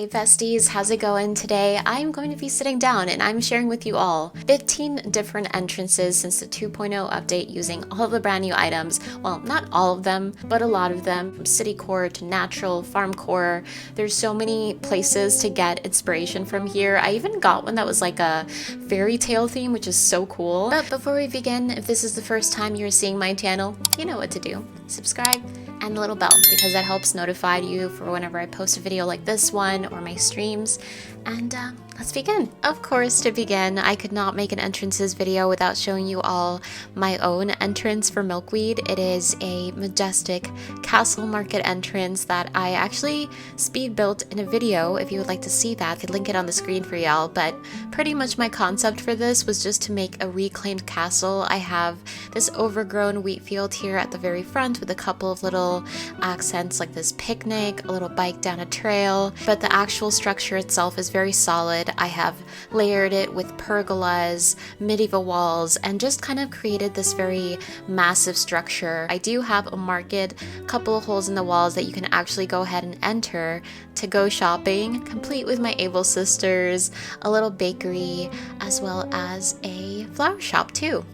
Hey besties, how's it going? Today I'm going to be sitting down and I'm sharing with you all 15 different entrances since the 2.0 update using all of the brand new items. Well, not all of them, but a lot of them, from Citycore to Natural, Farmcore. There's so many places to get inspiration from here. I even got one that was like a Fairytale theme, which is so cool. But before we begin, if this is the first time you're seeing my channel, you know what to do. Subscribe and the little bell, because that helps notify you for whenever I post a video like this one or my streams. And let's begin. Of course, to begin, I could not make an entrances video without showing you all my own entrance for Milkweed. It is a majestic castle market entrance that I actually speed built in a video. If you would like to see that, I could link it on the screen for y'all. But pretty much my concept for this was just to make a reclaimed castle. I have this overgrown wheat field here at the very front with a couple of little accents like this picnic, a little bike down a trail, but the actual structure itself is very solid. I have layered it with pergolas, medieval walls, and just kind of created this very massive structure. I do have a market, a couple of holes in the walls that you can actually go ahead and enter to go shopping, complete with my able sisters, a little bakery, as well as a flower shop too.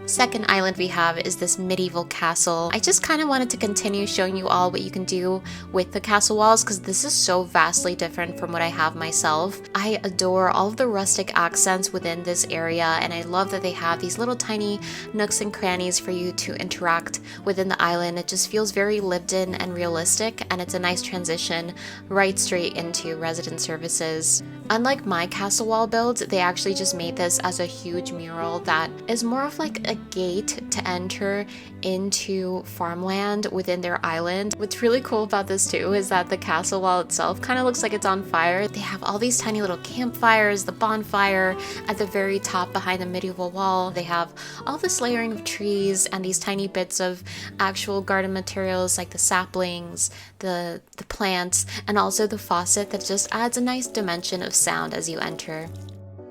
Second island we have is this medieval castle. I just kind of wanted to continue showing you all what you can do with the castle walls, because this is so vastly different from what I have myself. I adore all of the rustic accents within this area, and I love that they have these little tiny nooks and crannies for you to interact within the island. It just feels very lived in and realistic, and it's a nice transition right straight into resident services. Unlike my castle wall build, they actually just made this as a huge mural that is more of like a gate to enter into farmland within their island. What's really cool about this too is that the castle wall itself kind of looks like it's on fire. They have all these tiny little campfires, the bonfire at the very top behind the medieval wall. They have all this layering of trees and these tiny bits of actual garden materials like the saplings, the plants, and also the faucet that just adds a nice dimension of sound as you enter.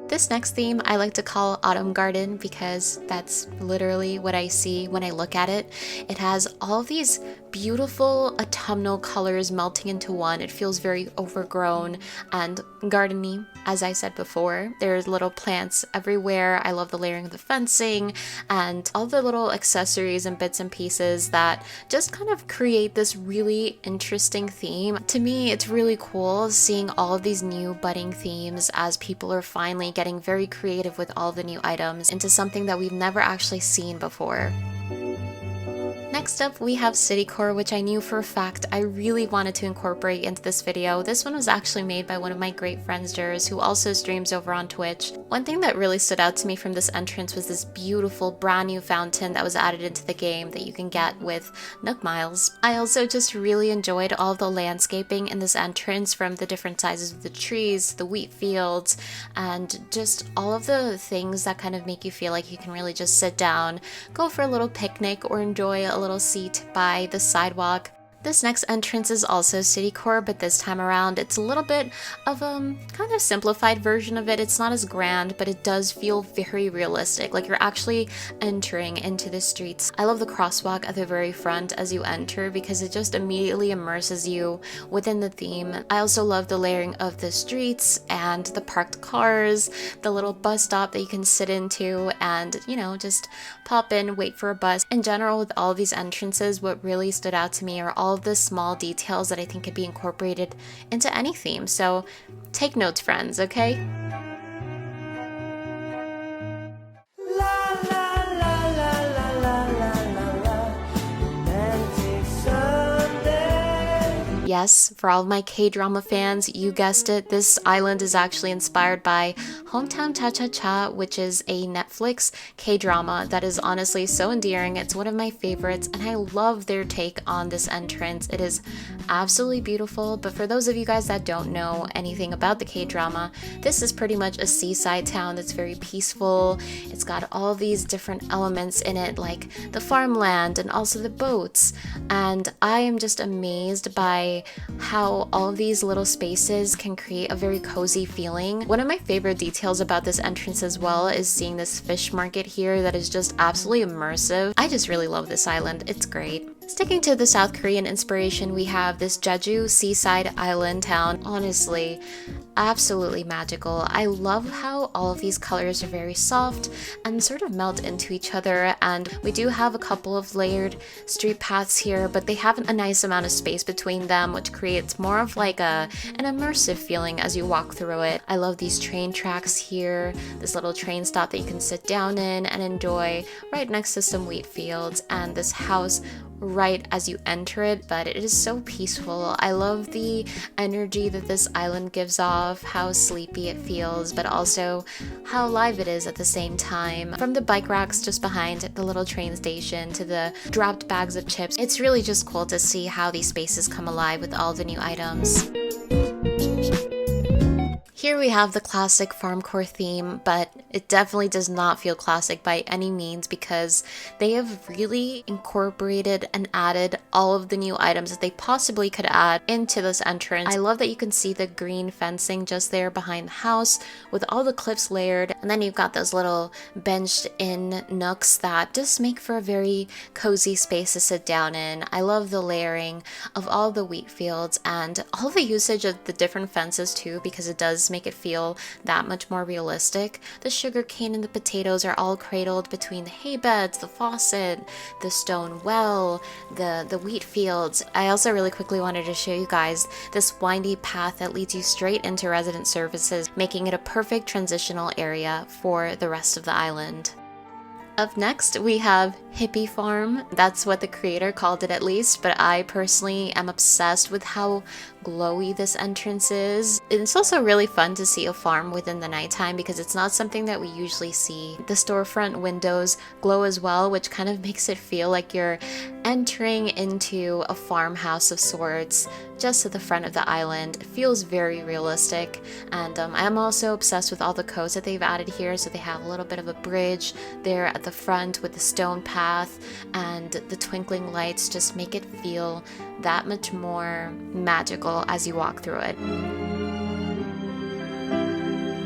This next theme I like to call Autumn Garden, because that's literally what I see when I look at it. It has all these beautiful autumnal colors melting into one. It feels very overgrown and gardeny, as I said before. There's little plants everywhere. I love the layering of the fencing and all the little accessories and bits and pieces that just kind of create this really interesting theme. To me, it's really cool seeing all of these new budding themes as people are finally getting very creative with all the new items into something that we've never actually seen before. Next up, we have Citycore, which I knew for a fact I really wanted to incorporate into this video. This one was actually made by one of my great friends, Jers, who also streams over on Twitch. One thing that really stood out to me from this entrance was this beautiful brand new fountain that was added into the game that you can get with Nook Miles. I also just really enjoyed all the landscaping in this entrance, from the different sizes of the trees, the wheat fields, and just all of the things that kind of make you feel like you can really just sit down, go for a little picnic, or enjoy a little seat by the sidewalk. This next entrance is also Citycore, but this time around it's a little bit of a kind of simplified version of it. It's not as grand, but it does feel very realistic, like you're actually entering into the streets. I love the crosswalk at the very front as you enter, because it just immediately immerses you within the theme. I also love the layering of the streets and the parked cars, the little bus stop that you can sit into and, you know, just pop in, wait for a bus. In general, with all of these entrances, what really stood out to me are all of the small details that I think could be incorporated into any theme. So take notes, friends, okay? Yes, for all of my K-drama fans, you guessed it, this island is actually inspired by Hometown Cha-Cha-Cha, which is a Netflix K-drama that is honestly so endearing. It's one of my favorites, and I love their take on this entrance. It is absolutely beautiful, but for those of you guys that don't know anything about the K-drama, this is pretty much a seaside town that's very peaceful. It's got all these different elements in it, like the farmland and also the boats, and I am just amazed by how all of these little spaces can create a very cozy feeling. One of my favorite details about this entrance as well is seeing this fish market here that is just absolutely immersive. I just really love this island. It's great. Sticking to the South Korean inspiration, we have this Jeju Seaside island town. Honestly, absolutely magical. I love how all of these colors are very soft and sort of melt into each other, and we do have a couple of layered street paths here, but they have a nice amount of space between them, which creates more of like an immersive feeling as you walk through it. I love these train tracks here, this little train stop that you can sit down in and enjoy right next to some wheat fields, and this house right as you enter it, but it is so peaceful. I love the energy that this island gives off, how sleepy it feels, but also how alive it is at the same time. From the bike racks just behind the little train station to the dropped bags of chips, it's really just cool to see how these spaces come alive with all the new items. Here we have the classic Farmcore theme, but it definitely does not feel classic by any means because they have really incorporated and added all of the new items that they possibly could add into this entrance. I love that you can see the green fencing just there behind the house with all the cliffs layered, and then you've got those little benched in nooks that just make for a very cozy space to sit down in. I love the layering of all the wheat fields and all the usage of the different fences too, because it does make it feel that much more realistic. The sugar cane and the potatoes are all cradled between the hay beds, the faucet, the stone well, the wheat fields. I also really quickly wanted to show you guys this windy path that leads you straight into resident services, making it a perfect transitional area for the rest of the island. Up next, we have Hippie Farm. That's what the creator called it, at least, but I personally am obsessed with how glowy this entrance is. It's also really fun to see a farm within the nighttime because it's not something that we usually see. The storefront windows glow as well, which kind of makes it feel like you're entering into a farmhouse of sorts just at the front of the island. It feels very realistic, and I'm also obsessed with all the codes that they've added here. So they have a little bit of a bridge there at the front with the stone path, and the twinkling lights just make it feel that much more magical as you walk through it.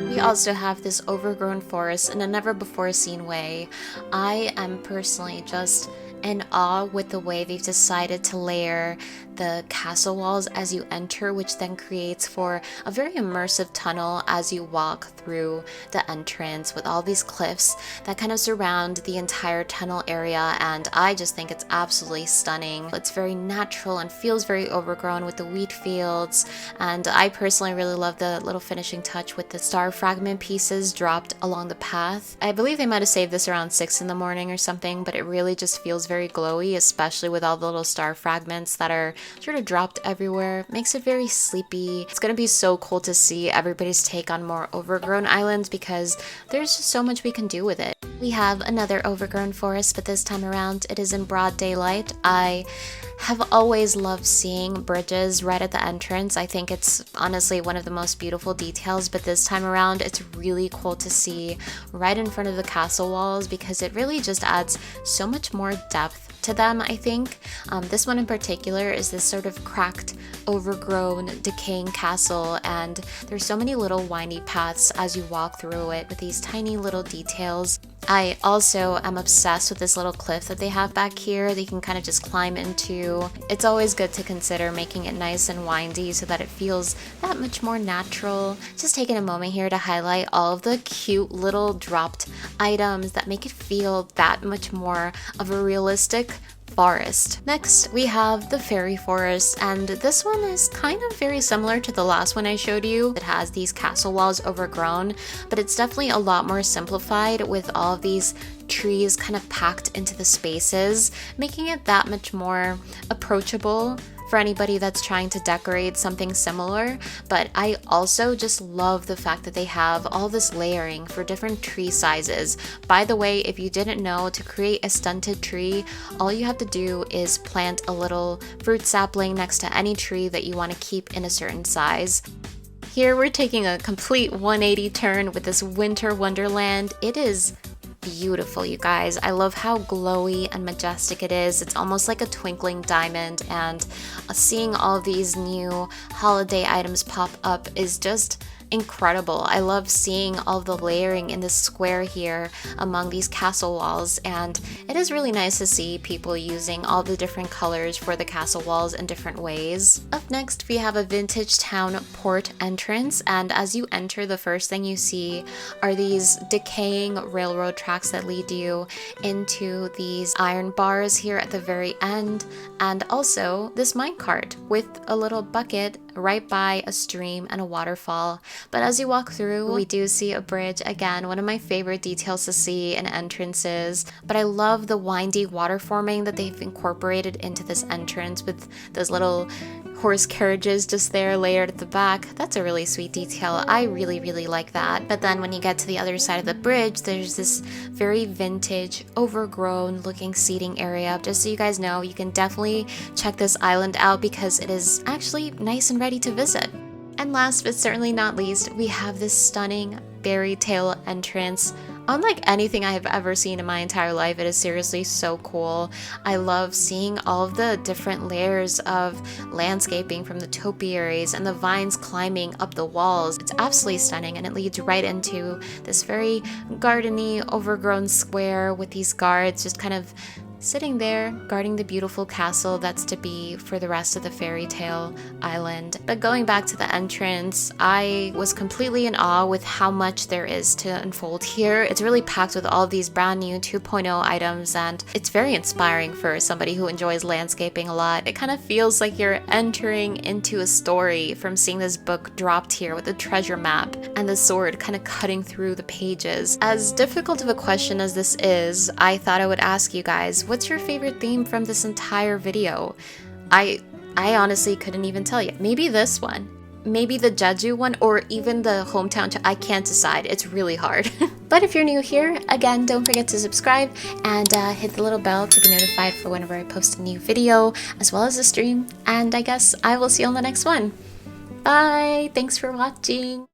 We also have this overgrown forest in a never before seen way. I am personally just in awe with the way they've decided to layer the castle walls as you enter, which then creates for a very immersive tunnel as you walk through the entrance with all these cliffs that kind of surround the entire tunnel area, and I just think it's absolutely stunning. It's very natural and feels very overgrown with the wheat fields, and I personally really love the little finishing touch with the star fragment pieces dropped along the path. I believe they might have saved this around 6 in the morning or something, but it really just feels very glowy, especially with all the little star fragments that are sort of dropped everywhere. Makes it very sleepy. It's gonna be so cool to see everybody's take on more overgrown islands because there's just so much we can do with it. We have another overgrown forest, but this time around it is in broad daylight. I have always loved seeing bridges right at the entrance. I think it's honestly one of the most beautiful details, but this time around it's really cool to see right in front of the castle walls because it really just adds so much more depth to them, I think. This one in particular is this sort of cracked, overgrown, decaying castle, and there's so many little windy paths as you walk through it with these tiny little details. I also am obsessed with this little cliff that they have back here that you can kind of just climb into. It's always good to consider making it nice and windy so that it feels that much more natural. Just taking a moment here to highlight all of the cute little dropped items that make it feel that much more of a realistic forest. Next, we have the fairy forest, and this one is kind of very similar to the last one I showed you. It has these castle walls overgrown, but it's definitely a lot more simplified with all of these trees kind of packed into the spaces, making it that much more approachable for anybody that's trying to decorate something similar. But I also just love the fact that they have all this layering for different tree sizes. By the way, if you didn't know, to create a stunted tree, all you have to do is plant a little fruit sapling next to any tree that you want to keep in a certain size. Here we're taking a complete 180 turn with this winter wonderland. It is beautiful, you guys. I love how glowy and majestic it is. It's almost like a twinkling diamond, and seeing all these new holiday items pop up is just incredible. I love seeing all the layering in this square here among these castle walls, and it is really nice to see people using all the different colors for the castle walls in different ways. Up next, we have a vintage town port entrance, and as you enter, the first thing you see are these decaying railroad tracks that lead you into these iron bars here at the very end, and also this minecart with a little bucket right by a stream and a waterfall. But as you walk through, we do see a bridge. Again, one of my favorite details to see in entrances. But I love the windy water forming that they've incorporated into this entrance with those little horse carriages just there layered at the back. That's a really sweet detail. I really like that. But then when you get to the other side of the bridge, there's this very vintage, overgrown looking seating area. Just so you guys know, you can definitely check this island out because it is actually nice and ready to visit. And last but certainly not least, we have this stunning Fairytale entrance. Unlike anything I have ever seen in my entire life, it is seriously so cool. I love seeing all of the different layers of landscaping from the topiaries and the vines climbing up the walls. It's absolutely stunning, and it leads right into this very gardeny, overgrown square with these guards just kind of sitting there guarding the beautiful castle that's to be for the rest of the Fairytale island. But going back to the entrance, I was completely in awe with how much there is to unfold here. It's really packed with all of these brand new 2.0 items, and it's very inspiring for somebody who enjoys landscaping a lot. It kind of feels like you're entering into a story from seeing this book dropped here with a treasure map and the sword kind of cutting through the pages. As difficult of a question as this is, I thought I would ask you guys, what's your favorite theme from this entire video? I honestly couldn't even tell you. Maybe this one. Maybe the Jeju one, or even the hometown. I can't decide. It's really hard. But if you're new here, again, don't forget to subscribe and hit the little bell to be notified for whenever I post a new video, as well as a stream. And I guess I will see you on the next one. Bye! Thanks for watching!